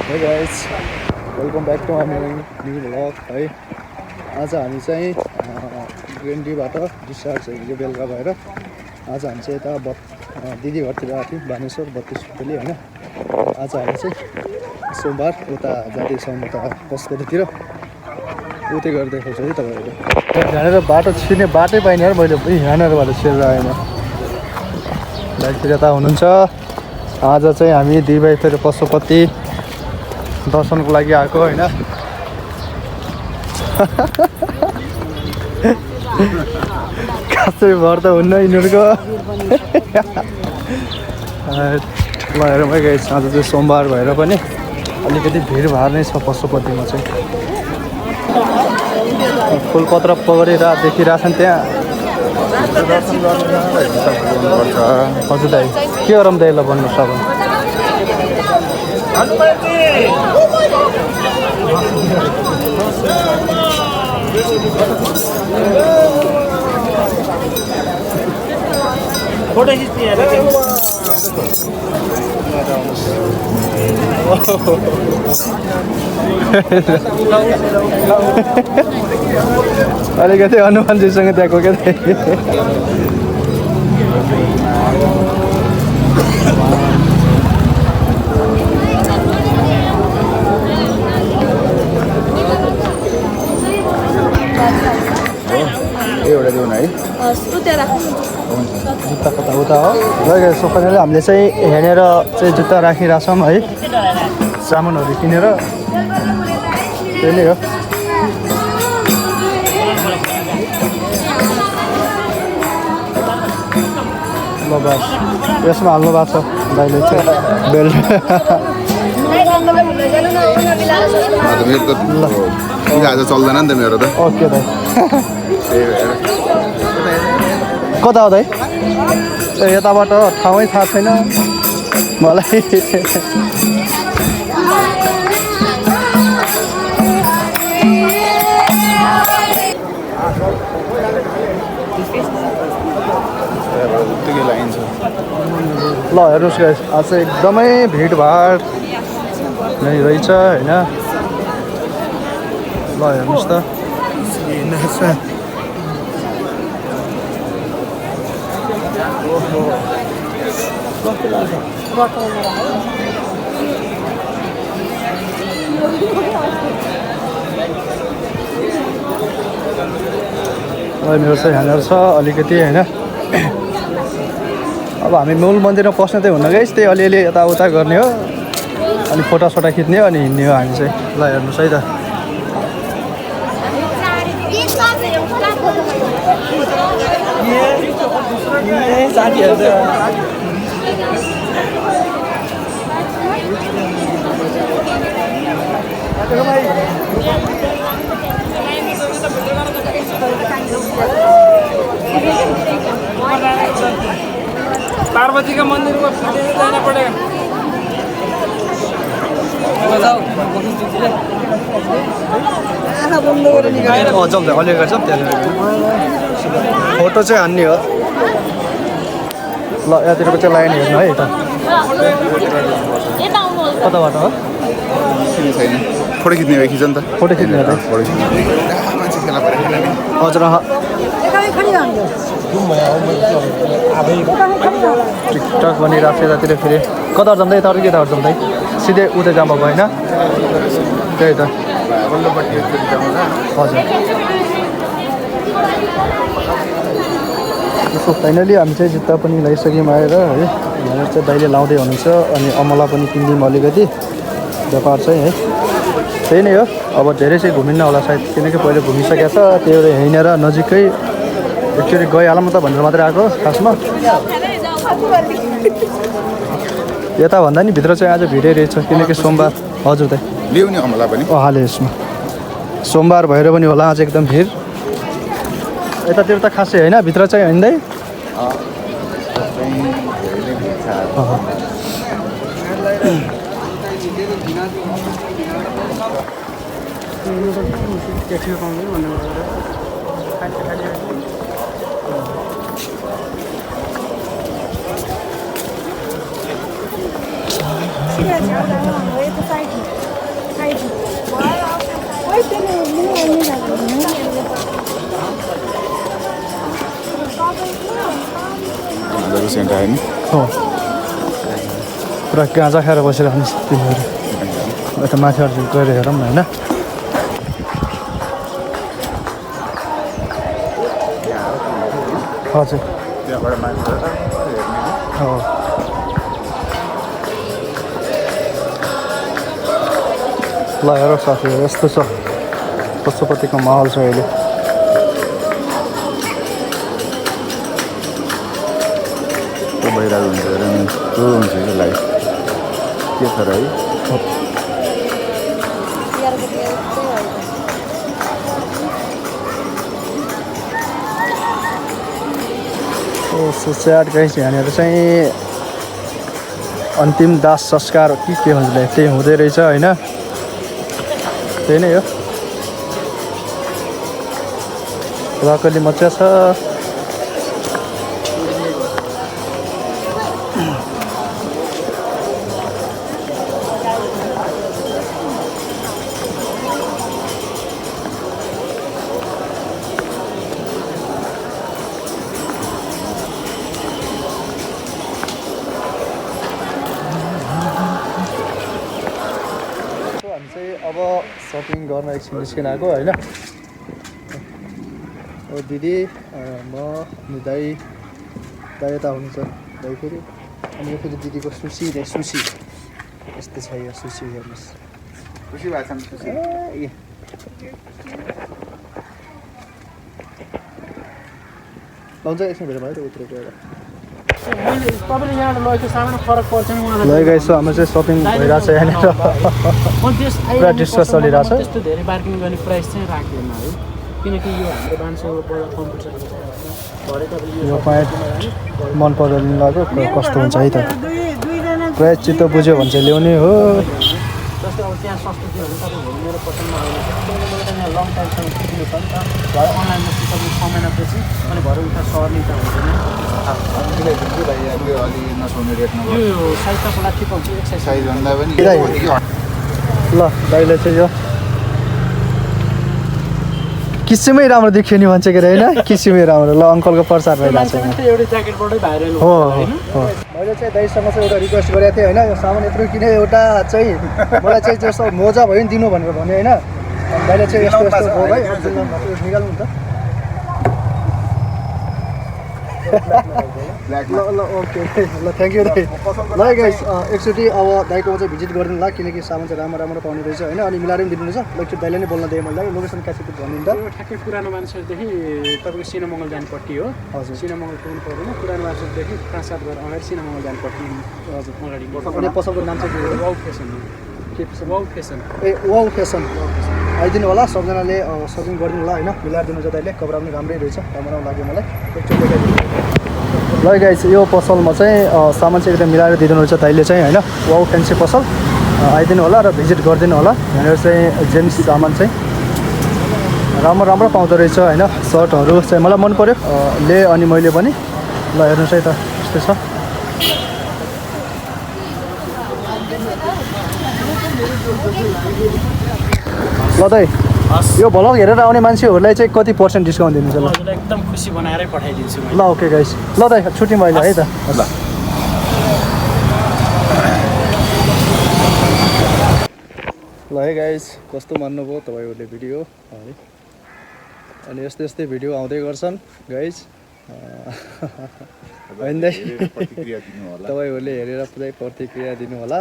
Hey guys, welcome back to my new vlog है। आज हामी चाहिँ ग्रेन्डीबाट डिस्चार्ज हिजो बेलुका भएर आज हामी चाहिँ यता दिदी घरतिर आएको थियौँ बानेश्वर 32 फुटेली होइन। आज हामी चाहिँ सोमबार उता जाँदैछौँ उता कस्कोतिर उतै गरेर देखाउँछु है तपाईँहरू। यहाँनिर बाटो छिर्ने बाटै पाइने यार, मैले यहाँनिरबाट छिरेर आएन। बाइकतिर यता हुनुहुन्छ। आज चाहिँ हामी दुई भाइ फेरि पशुपति दर्शनको लागि आएको होइन। खासै भर त हुन्न यिनीहरूको। ल हेरौँ है गाइस, आज चाहिँ सोमबार भएर पनि अलिकति भिडभाड नै छ पशुपतिमा चाहिँ। फुलपत्र पगरेर देखिरहेछन् त्यहाँ। हजुर दाइ के गरौँ दाइ, ल भन्नुहोस् अब। फोटो खिच्ने अलिकति हनुमानजीसँग त्यहाँको क्या एउटा देऊ न है। जुत्ता कता उता हो र सोफाले हामीले चाहिँ हेरेर चाहिँ जुत्ता राखिरहेछौँ है, सामानहरू किनेर। त्यही नै हो। ल बस यसमा हाल्नु भएको छ दाइले चाहिँ बेल्ट। आज चल्दैन नि त मेरो त। ओके दाइ। कता हो दाइ? ए यताबाट ठाउँै थाहा छैन मलाई। ल हेर्नुहोस् गाइस, आज चाहिँ एकदमै भिडभाड नै रहेछ होइन। ल हेर्नुहोस् त मेरो चाहिँ यहाँनिर छ अलिकति होइन। अब हामी मूल मन्दिरमा पस्ने चाहिँ हुन्न गाइस, त्यही अलिअलि यताउता गर्ने हो, अनि फोटोसोटा खिच्ने हो अनि हिँड्ने हो हामी चाहिँ। ल हेर्नुहोस् है त। पार्वती का मंदिर को जाना पड़ेगा। जम्दै अलि गर्छ त्यहाँनिर फोटो चाहिँ हान्ने हो। ल यहाँतिरको चाहिँ लाइन हेर्नु है यता। कताबाट हो? छैन फोटो खिच्ने भए खिच नि त। फोटो खिच्ने हो त। मान्छे फेला परेको छैन नि। हजुर टिकटक बनिरहेको छ यतातिर। फेरि कताबाट जाँदै यताबाट के यताबाट जाँदै सिधै उतै जाँदा भयो होइन। त्यही त हजुर। त्यसो फाइनली हामी चाहिँ जुत्ता पनि लगाइसक्यौँ आएर है। यहाँनिर चाहिँ दाइले लाउँदै हुनुहुन्छ अनि अमला पनि किनिदिउँ अलिकति व्यापार चाहिँ है। त्यही नै हो। अब धेरै चाहिँ घुमिन्न होला सायद, किनकि पहिले घुमिसकेको छ। त्यही भएर हिँडेर नजिकै एकचोटि गइहालौँ त भनेर मात्रै आएको खासमा। यता भन्दा नि भित्र चाहिँ आज भिडै रहेछ, किनकि सोमबार। हजुर दाइ ल्याउने अमला पनि हाले यसमा सोमबार भएर पनि होला आज एकदम भिड। यतातिर त खासै होइन, भित्र चाहिँ हिँड्दै现在讲的我也不在意。गाँजाको सेन्ट आयो नि हो पुरा गाँजा खाएर बसिरहनु तिमीहरू यता माथिबाट गएर हेरौँ न होइन हजुर त्यहाँबाट मान्छे हो ल हेर साथीहरू यस्तो छ पशुपतिको माहौल छ अहिले भइरहेको हुन्छ हेर नि यस्तो हुन्छ कि लाइफ के छ र है स्याड गाइस यहाँनिर चाहिँ अन्तिम दाह संस्कार के हुन्छ त्यही हुँदै रहेछ होइन त्यही नै हो ब्रोकोली मजा छ अब सपिङ गर्न एकछिन निस्किन आएको होइन दिदी म अनि दाई यता हुनुहुन्छ दाई फेरि अनि यो फेरि दिदीको सुसी यस्तो छ यो सुसी हेर्नुहोस् खुसी भएको छ खुसी लाउँछ एकछिन भेट भयो त उत्रेको एउटा तपाईँले यहाँबाट लगेको सामान फरक पर्छ नि उहाँलाई लगेको छ हाम्रो चाहिँ सपिङ भइरहेको छ यहाँनिर पुरा डिस्कस चलिरहेको छ त्यस्तो धेरै बार्गेनिङ गर्ने प्राइस चाहिँ राख्दैन है किनकि यो हाम्रो बान्सोबाट कम्पिटिसन यो प्यान्ट मन परेर लगाएको कस्तो हुन्छ है त प्राइस चित्त बुझ्यो भने चाहिँ ल्याउने हो जस्तै अब त्यहाँ सस्तो थियो भने तपाईँहरू मेरो पसलमा आउनु किनकि मलाई त यहाँ लङ टाइमसम्म सिक्नु छ नि त भरे अनलाइनमा सिकाउनु 6 महिनापछि अनि भरे उता सर्ने त हुँदैन अलि नसुने रेटमा यो साइज तपाईँलाई ठिक हुन्छ एक साइज साइज भन्दा पनि ल दाइले चाहिँ यो किसिमै राम्रो देखियो नि भन्छ के अरे होइन किसिमै राम्रो ल अङ्कलको प्रचार भइरहेको छ एउटै ज्याकेटबाटै भाइरल हो मैले चाहिँ दाइसँग चाहिँ एउटा रिक्वेस्ट गरेको थिएँ होइन यो सामान यत्रो किने एउटा चाहिँ मलाई चाहिँ जस्तो मोजा भयो नि दिनु भनेर भने होइन दाइले चाहिँ यस्तो यस्तो हो भाइ निकाल्नु त ल ओके ल थ्याङ्क यू दाइ ल गाइस एकचोटि अब दाइकोमा चाहिँ भिजिट गरिदिनु होला किनकि सामान चाहिँ राम्रो पाउने रहेछ होइन अनि मिलाएर पनि दिनुहुन्छ एकचोटि दाइले नै बोल्न दिएँ मैले लोकेसन क्यासेट भनिदिनु त ठ्याक्कै पुरानो मान्छेहरूदेखि तपाईँको सिनामङ्गल जानुपर्ने हो हजुर सिनामङ्गल पुग्नु पर्दैन पुरानो मान्छेहरूदेखि 5-7 घर अगाडि सिनामङ्गल जानुपर्ने हजुर अगाडि अनि पसलको नाम चाहिँ के हो वाउ फेसन वाउ फेसन ए वाउ फेसन आइदिनु होला सबजनाले सपिङ गरिदिनु होला होइन मिलाएर दिनुहुन्छ दाइले कपडा पनि राम्रै रहेछ राम्रो लाग्यो मलाई एकचोटि देखाइदिनु ल गाइस यो पसलमा चाहिँ सामान चाहिँ एकदम मिलाएर दिइदिनु रहेछ दाइले चाहिँ होइन वाउ फ्यान्सी पसल आइदिनु होला र भिजिट गरिदिनु होला यहाँनिर चाहिँ जेन्ट्स सामान चाहिँ राम्रो पाउँदो रहेछ होइन सर्टहरू चाहिँ मलाई मन पऱ्यो ले अनि मैले पनि ल हेर्नुहोस् है त यस्तै छ ल दाइ यो भ्लग हेरेर आउने मान्छेहरूलाई चाहिँ कति पर्सेन्ट डिस्काउन्ट दिनुहुन्छ ल एकदम खुसी बनाएरै पठाइदिन्छु ल ओके गाइस ल दाइ छुट्टी मैले है त ल है गाइस कस्तो मान्नुभयो तपाईँहरूले भिडियो है अनि यस्तै भिडियो आउँदै गर्छन् गाइस होइन दाइ तपाईँहरूले हेरेर पुरै प्रतिक्रिया दिनु होला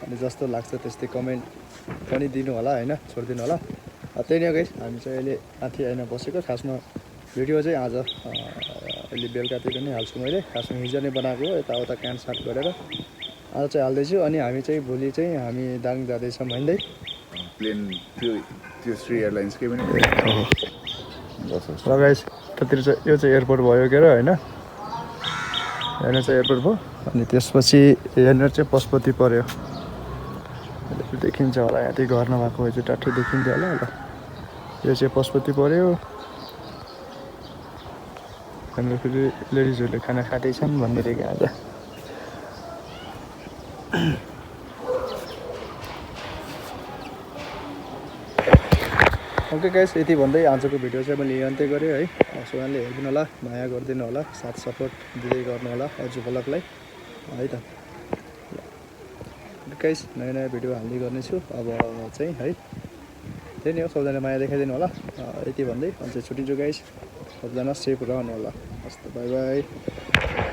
अनि जस्तो लाग्छ त्यस्तै कमेन्ट पनि दिनु होला होइन छोडिदिनु होला त्यही नै गाइस हामी चाहिँ अहिले माथि आइन बसेको खासमा भिडियो चाहिँ आज अहिले बेलुकातिर नै हाल्छु मैले खासमा हिजो नै बनाएको यताउता काटसाट गरेर आज चाहिँ हाल्दैछु अनि हामी चाहिँ भोलि चाहिँ हामी दाङ जाँदैछौँ भन्दै प्लेन त्यो श्री एयरलाइन्सकै पनि र गाइस त्यतिर चाहिँ यो चाहिँ एयरपोर्ट भयो के अरे होइन यहाँनिर चाहिँ एयरपोर्ट भयो अनि त्यसपछि यहाँनिर चाहिँ पशुपति पऱ्यो देखिन्छ होला यहाँ त्यही घर नभएको भए चाहिँ टाठो देखिन्थ्यो होला ल यो चाहिँ पशुपति पऱ्यो यहाँनिर फेरि लेडिजहरूले खाना खाँदैछन् भनिदिएको आज ओके गाइस, यति भन्दै आजको भिडियो चाहिँ मैले अन्त्य गरेँ है। सबैले हेरिदिनु होला, माया गरिदिनु होला, साथ सपोर्ट दिँदै गर्नु होला अजु ब्लगलाई है त। गाइस, नयाँ नयाँ भिडियो हाल्दै गर्नेछु अब चाहिँ है। त्यही नै हो, सबैजना माया देखाइदिनु होला। यति भन्दै अझै छुट्टिन्छु गाइस, सबैजना सेफ रहनु होला। हस् त, बाई बाई।